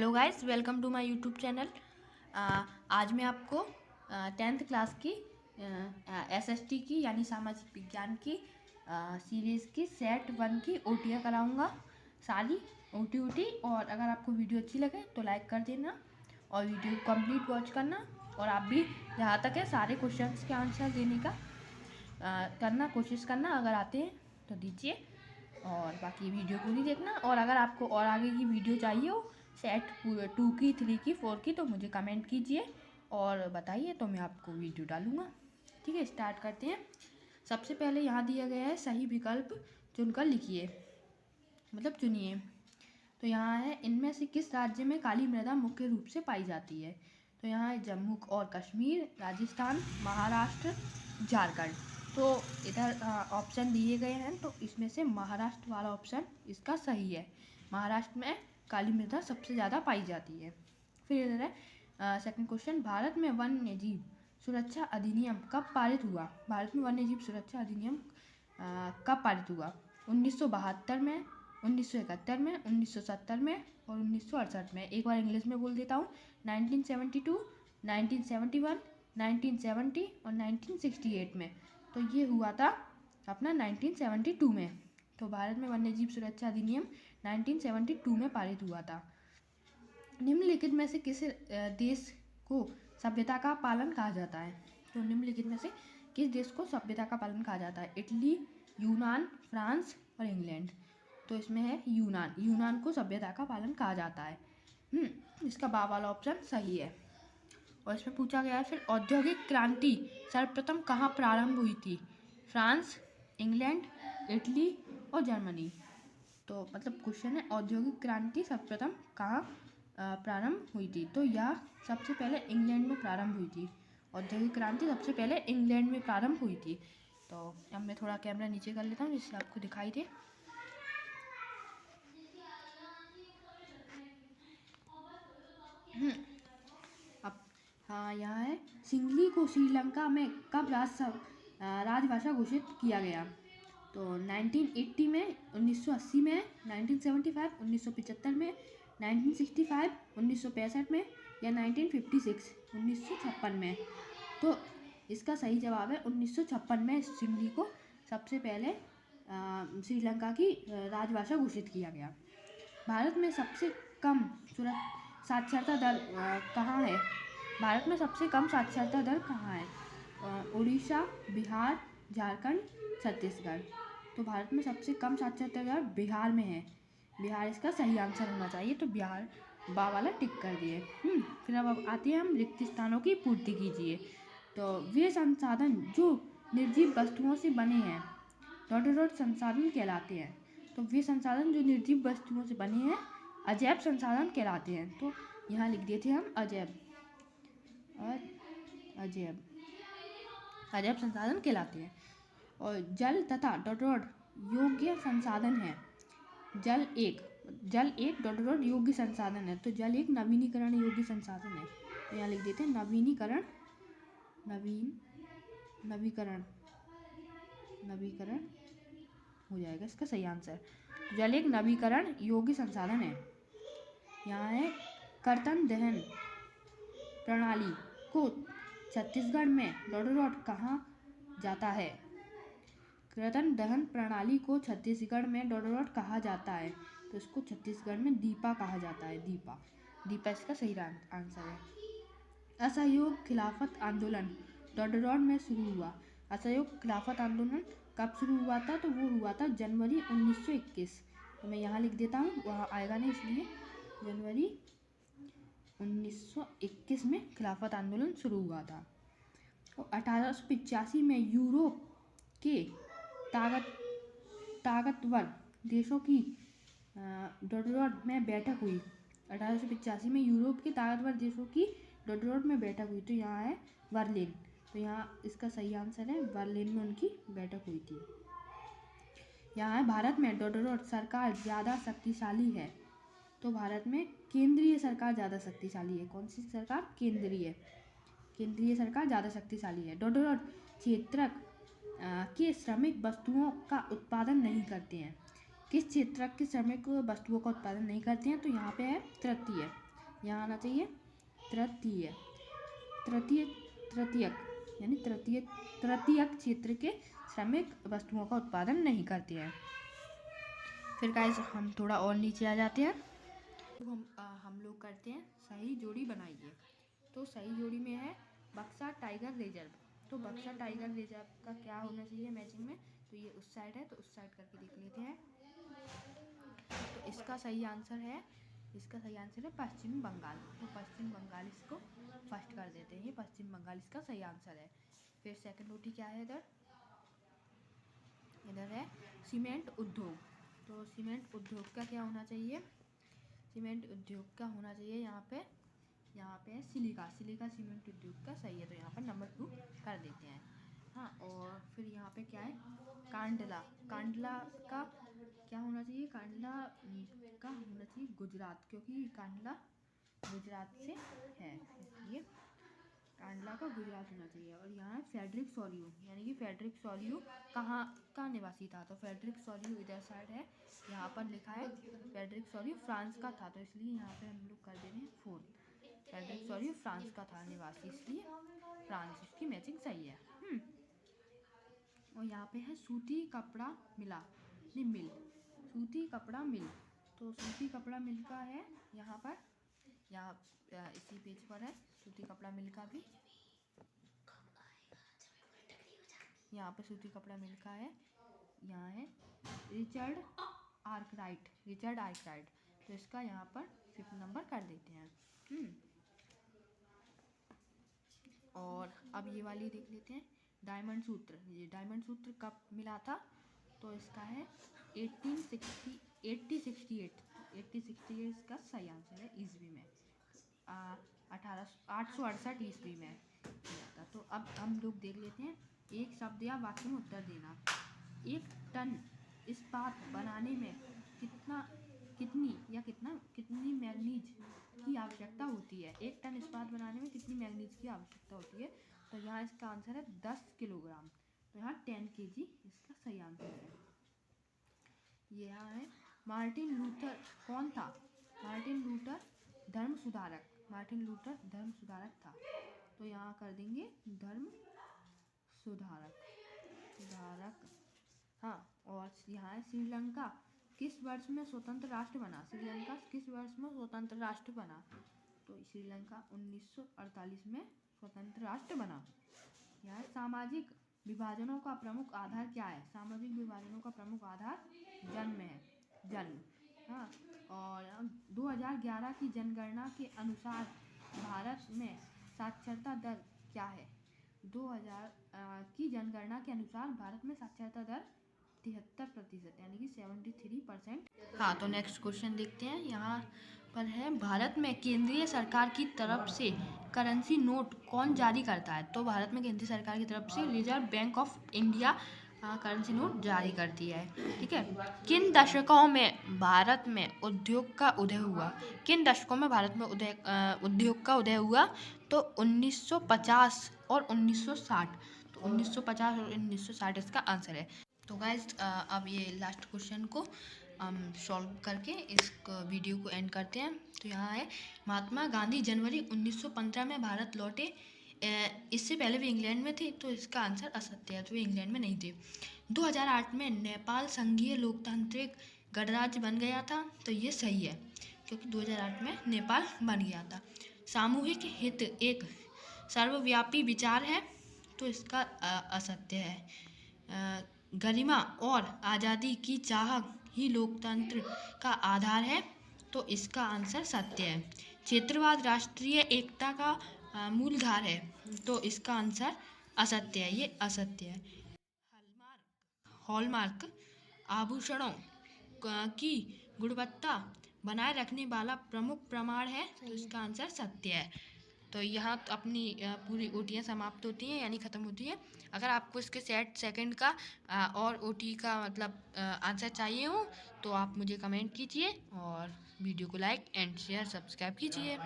Hello guys, welcome to my YouTube channel. आज मैं आपको 10th क्लास की एसएसटी की यानी सामाजिक विज्ञान की सीरीज़ की सेट 1 की ओटियाँ कराऊंगा, सारी ओटी। और अगर आपको वीडियो अच्छी लगे तो लाइक कर देना और वीडियो कंप्लीट वॉच करना। और आप भी जहाँ तक है सारे क्वेश्चंस के आंसर देने का कोशिश करना। अगर आते हैं तो दीजिए और बाकी वीडियो पूरी देखना। और अगर आपको और आगे की वीडियो चाहिए हो सेट 2 की, 3 की, 4 की, तो मुझे कमेंट कीजिए और बताइए, तो मैं आपको वीडियो डालूँगा। ठीक है, स्टार्ट करते हैं। सबसे पहले यहाँ दिया गया है सही विकल्प चुनकर लिखिए, मतलब चुनिए। तो यहाँ है, इनमें से किस राज्य में काली मृदा मुख्य रूप से पाई जाती है? तो यहाँ है जम्मू और कश्मीर, राजस्थान, महाराष्ट्र, झारखंड। तो इधर ऑप्शन दिए गए हैं, तो इसमें से महाराष्ट्र वाला ऑप्शन इसका सही है। महाराष्ट्र में काली मृदा सबसे ज़्यादा पाई जाती है। फिर इधर है सेकंड क्वेश्चन, भारत में वन्य जीव सुरक्षा अधिनियम कब पारित हुआ? भारत में वन्य जीव सुरक्षा अधिनियम कब पारित हुआ? 1972 में, 1971 में, 1970 में और 1968 में। एक बार इंग्लिश में बोल देता हूँ, 1972, 1971, 1970 और 1968 में। तो ये हुआ था अपना 1972 में। तो भारत में वन्यजीव सुरक्षा अधिनियम 1972 में पारित हुआ था। निम्नलिखित में से किस देश को सभ्यता का पालन कहा जाता है? तो निम्नलिखित में से किस देश को सभ्यता का पालन कहा जाता है? इटली, यूनान, फ्रांस और इंग्लैंड। तो इसमें है यूनान। यूनान को सभ्यता का पालन कहा जाता है। इसका बा वाला ऑप्शन सही है। और इसमें पूछा गया है फिर, औद्योगिक क्रांति सर्वप्रथम कहाँ प्रारंभ हुई थी? फ्रांस, इंग्लैंड, इटली और जर्मनी। तो मतलब क्वेश्चन है, औद्योगिक क्रांति सर्वप्रथम कहाँ प्रारंभ हुई थी? तो यह सबसे पहले इंग्लैंड में प्रारंभ हुई थी। औद्योगिक क्रांति सबसे पहले इंग्लैंड में प्रारंभ हुई थी। तो अब मैं थोड़ा कैमरा नीचे कर लेता हूँ जिससे आपको दिखाई दे। अब हाँ, यहाँ है, सिंगली को श्रीलंका में कब राजभाषा घोषित किया गया? तो 1980 में, 1980 में, 1975, 1975 में, 1965, 1965 में या 1956, 1956 में। तो इसका सही जवाब है 1956 में सिंगली को सबसे पहले श्रीलंका की राजभाषा घोषित किया गया। भारत में सबसे कम साक्षरता दर कहाँ है? भारत में सबसे कम साक्षरता दर कहाँ है? उड़ीसा, बिहार, झारखंड, छत्तीसगढ़। तो भारत में सबसे कम साक्षरता दर बिहार में है। बिहार इसका सही आंसर होना चाहिए, तो बिहार बा वाला टिक कर दिए। फिर अब आते हैं हम, रिक्त स्थानों की पूर्ति कीजिए। तो वे संसाधन जो निर्जीव वस्तुओं से बने हैं संसाधन कहलाते हैं। तो वे संसाधन जो निर्जीव वस्तुओं से बने हैं अजैव संसाधन कहलाते हैं। तो यहाँ लिख देते हैं हम अजैव संसाधन कहलाते हैं। और जल तथा योग्य संसाधन है। जल एक योग्य संसाधन है। तो जल एक नवीनीकरण योग्य संसाधन है। तो यहाँ लिख देते हैं नवीनीकरण हो जाएगा इसका सही आंसर। जल एक नवीकरण योग्य संसाधन है। यहाँ है, कर्तन दहन प्रणाली को छत्तीसगढ़ में कहाँ जाता है? कर्तन दहन प्रणाली को छत्तीसगढ़ में कहा जाता है। तो इसको छत्तीसगढ़ में दीपा कहा जाता है। दीपा इसका सही आंसर है। असहयोग खिलाफत आंदोलन में शुरू हुआ। असहयोग खिलाफत आंदोलन कब शुरू हुआ था? तो वो हुआ था जनवरी 1921। तो मैं यहाँ लिख देता हूँ, वहाँ आएगा नहीं, इसलिए जनवरी 1921 में खिलाफत आंदोलन शुरू हुआ था। और 1885 में यूरोप के ताकतवर देशों की में बैठक हुई। 1885 में यूरोप के ताकतवर देशों की में बैठक हुई। तो यहाँ है बर्लिन। तो यहाँ इसका सही आंसर है, बर्लिन में उनकी बैठक हुई थी। यहाँ है, भारत में सरकार ज़्यादा शक्तिशाली है। तो भारत में केंद्रीय सरकार ज़्यादा शक्तिशाली है। कौन सी सरकार? केंद्रीय सरकार ज़्यादा शक्तिशाली है। क्षेत्र के श्रमिक वस्तुओं का उत्पादन नहीं करते हैं। किस क्षेत्र के श्रमिक वस्तुओं का उत्पादन नहीं करते हैं? तो यहाँ पे है तृतीय। यहाँ आना चाहिए तृतीय, तृतीयक यानी तृतीयक क्षेत्र के श्रमिक वस्तुओं का उत्पादन नहीं करते हैं। फिर गाइस हम थोड़ा और नीचे आ जाते हैं। तो हम लोग करते हैं सही जोड़ी बनाइए। तो सही जोड़ी में है बक्सा टाइगर रिजर्व। तो बक्सा टाइगर रिजर्व का क्या होना चाहिए मैचिंग में, तो ये उस साइड है, तो उस साइड करके देख लेते हैं। तो इसका सही आंसर है पश्चिम बंगाल। तो पश्चिम बंगाल इसको फर्स्ट कर देते हैं, ये पश्चिम बंगाल इसका सही आंसर है। फिर सेकंड ओटी क्या है, इधर है सीमेंट उद्योग। तो सीमेंट उद्योग का क्या होना चाहिए, सीमेंट उद्योग का होना चाहिए यहाँ पे है सिलिका सीमेंट उद्योग का सही है, तो यहाँ पर नंबर 2 कर देते हैं। हाँ, और फिर यहाँ पे क्या है कांडला का क्या होना चाहिए, कांडला का होना चाहिए गुजरात, क्योंकि कांडला गुजरात से है, इसलिए कांडला का गुजरात होना चाहिए। और यहाँ है फेडरिक सोलियो, यानी कि फेडरिक सोलियो कहाँ का निवासी था, तो फेडरिक सोलियो इधर साइड है, यहाँ पर लिखा है फेडरिक सोलियो फ्रांस का था, तो इसलिए यहाँ पे हम लोग कर दे रहे हैं 4। फेडरिक सोलियो फ्रांस का था निवासी, इसलिए फ्रांस, इसकी मैचिंग सही है। और यहाँ पे है सूती कपड़ा मिल, सूती कपड़ा मिल। तो सूती कपड़ा मिल का है यहाँ इसी पेज पर है सूती कपड़ा मिल का भी, यहाँ पे सूती कपड़ा मिल का है, यहाँ है रिचर्ड आर्कराइट, तो इसका यहाँ पर 5 नंबर कर देते हैं। और अब ये वाली देख लेते हैं डायमंड सूत्र। ये डायमंड सूत्र कब मिला था, तो इसका है 1868 इसका सही आंसर है, ईस्वी में 868 ईस्वी में मिला था। तो अब हम लोग देख लेते हैं एक शब्द या वाक्य में उत्तर देना। 1 टन इस्पात बनाने में कितनी मैग्नीज की आवश्यकता होती है। 1 टन इस्पात बनाने में कितनी मैग्नीज की आवश्यकता होती है, तो यहाँ इसका आंसर है 10 किलोग्राम, तो यहाँ 10 kg इसका सही आंसर है। ये यहाँ है मार्टिन लूथर कौन था, मार्टिन लूथर धर्म सुधारक था, तो यहाँ कर देंगे धर्म सुधारक। हाँ, और यहाँ है श्रीलंका किस वर्ष में स्वतंत्र राष्ट्र बना, तो श्रीलंका 1948 में स्वतंत्र राष्ट्र बना। यहाँ सामाजिक विभाजनों का प्रमुख आधार क्या है, सामाजिक विभाजनों का प्रमुख आधार जन्म। हाँ, और 2011 की जनगणना के अनुसार भारत में साक्षरता दर क्या है, 2000 की जनगणना के अनुसार भारत में साक्षरता दर 73% यानी कि 73%। हाँ, तो नेक्स्ट क्वेश्चन देखते हैं। यहाँ पर है भारत में केंद्रीय सरकार की तरफ से करेंसी नोट कौन जारी करता है, तो भारत में केंद्रीय सरकार की तरफ से reserve bank of India currency note जारी करती है। ठीक है, किन दशकों में भारत में उद्योग का उदय हुआ, उद्योग का उदय हुआ, तो 1950 और 1960, तो 1950 और 1960 इसका आंसर है। तो गाइस अब ये लास्ट क्वेश्चन को हम सॉल्व करके इस वीडियो को एंड करते हैं। तो यहाँ है महात्मा गांधी जनवरी 1915 में भारत लौटे, इससे पहले भी इंग्लैंड में थे, तो इसका आंसर असत्य है, तो इंग्लैंड में नहीं थे। 2008 में नेपाल संघीय लोकतांत्रिक गणराज्य बन गया था, तो ये सही है, क्योंकि 2008 में नेपाल बन गया था। सामूहिक हित एक सर्वव्यापी विचार है, तो इसका असत्य है। गरिमा और आज़ादी की चाह ही लोकतंत्र का आधार है, तो इसका आंसर सत्य है। क्षेत्रवाद राष्ट्रीय एकता का मूलधार है, तो इसका आंसर असत्य है, ये असत्य है। हॉलमार्क आभूषणों की गुणवत्ता बनाए रखने वाला प्रमुख प्रमाण है, तो इसका आंसर सत्य है। तो यहाँ तो अपनी पूरी ओटियाँ समाप्त होती हैं, यानी ख़त्म होती है। अगर आपको इसके सेकंड का और ओटी का मतलब आंसर चाहिए हो, तो आप मुझे कमेंट कीजिए और वीडियो को लाइक एंड शेयर सब्सक्राइब कीजिए।